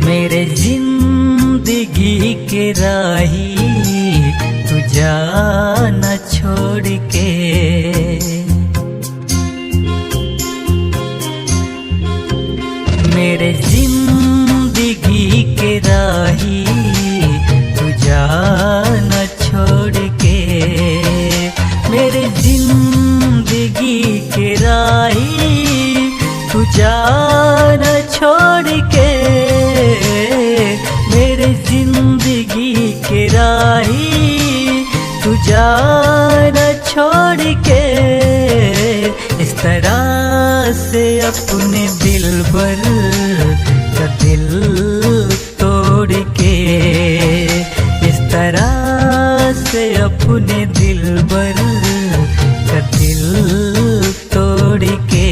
मेरे जिंदगी के राही तू जा न छोड़ के। मेरे जिंदगी के राही तू जा न छोड़ के। मेरे जिंदगी के राही तू जा न छोड़ के। मेरे जिंदगी के राही तू जा न छोड़ के। इस तरह से अपने दिलबर का दिल तोड़ के। इस तरह से अपने दिलबर का दिल तोड़ के।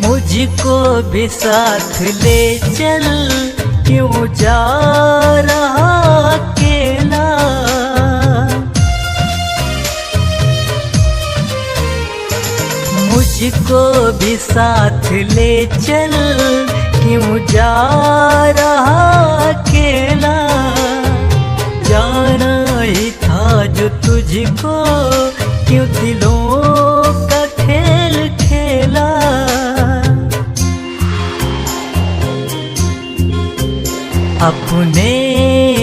मुझको भी साथ ले चल, क्यों जा रहा अकेला। मुझको भी साथ ले चल, क्यों जा रहा अकेला। जाना ही था जो तुझको, क्यों दिलों का खेल खेला। अपने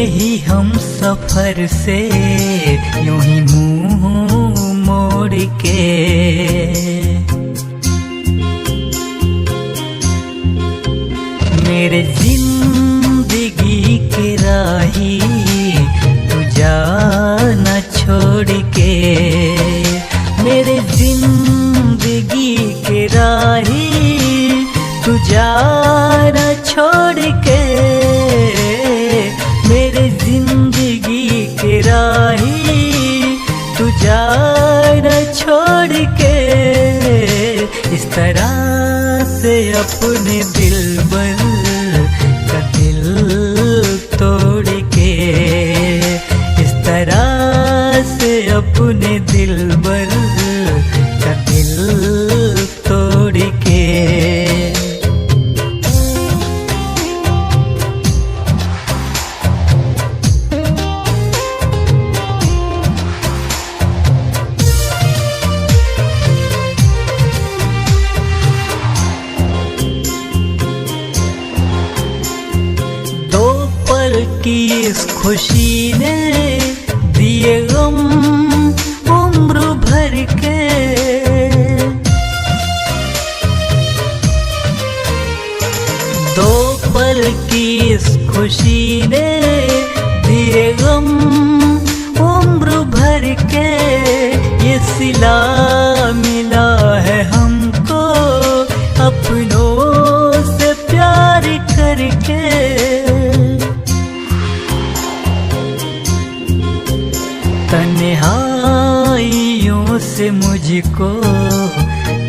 ही हम सफर से यूं ही मुंह मोड़ के। मेरे जिंदगी के राही तू जा न छोड़ के। मेरे जिंदगी के राही तू जा न छोड़ के। मेरे जिंदगी के राही तू जा न छोड़ के। इस तरह से अपने दिलबर का दिल तोड़ के। इस तरह से अपने दिलबर का दिल तोड़ के। की इस खुशी ने दिए गम उम्र भर के। दो पल की इस खुशी ने दिए गम उम्र भर के। ये सिला मिला है हमको अपनों से प्यार करके। तन्हाइयों से मुझको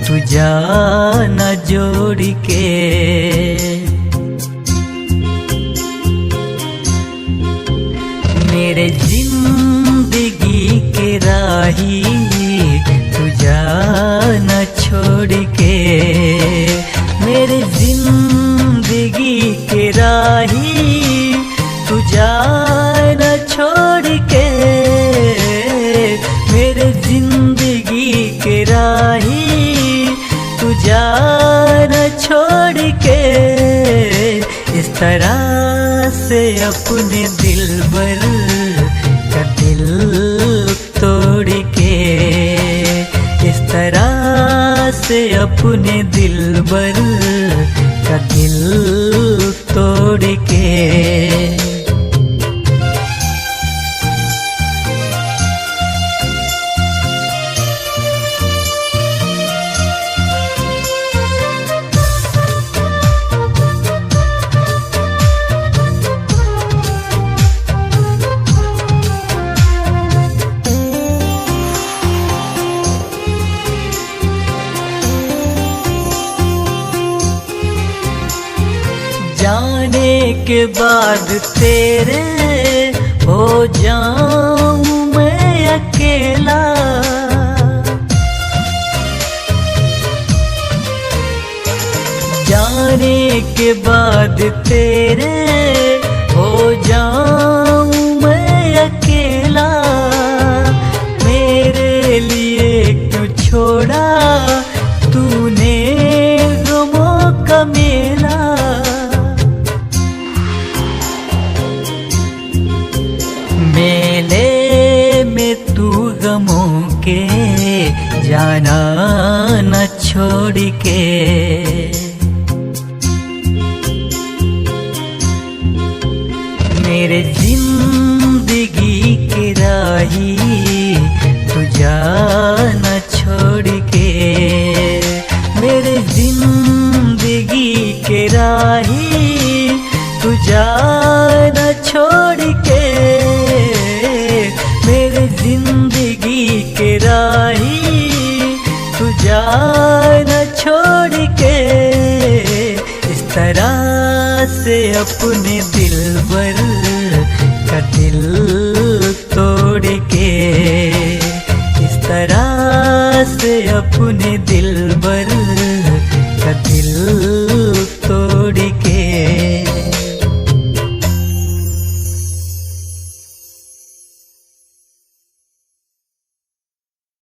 तू जा न जोड़ के। मेरे जिंदगी के राही तू जा न छोड़ के। मेरे जिंदगी के राही तू जा न छोड़ के। मेरे जिंदगी के राही तू जा न छोड़ के। इस तरह से अपने दिलबर का दिल तोड़ के। इस तरह से अपने दिलबर का दिल तोड़ के। के बाद तेरे हो जाऊं मैं अकेला। जाने के बाद तेरे हो जाऊं मैं अकेला। मेरे लिए क्यों छोड़ा तूने गमों का मेला। मेले में तू गमों के जाना न छोड़ के। मेरे जिंदगी के राही तू जाना छोड़ के। मेरे जिंदगी के राही तू जाना छोड़ के। मेरे जिंदगी के राही तू जाना छोड़ के। इस तरह से अपने दिलबर का दिल तोड़ के। इस तरह से अपने दिलबर का दिल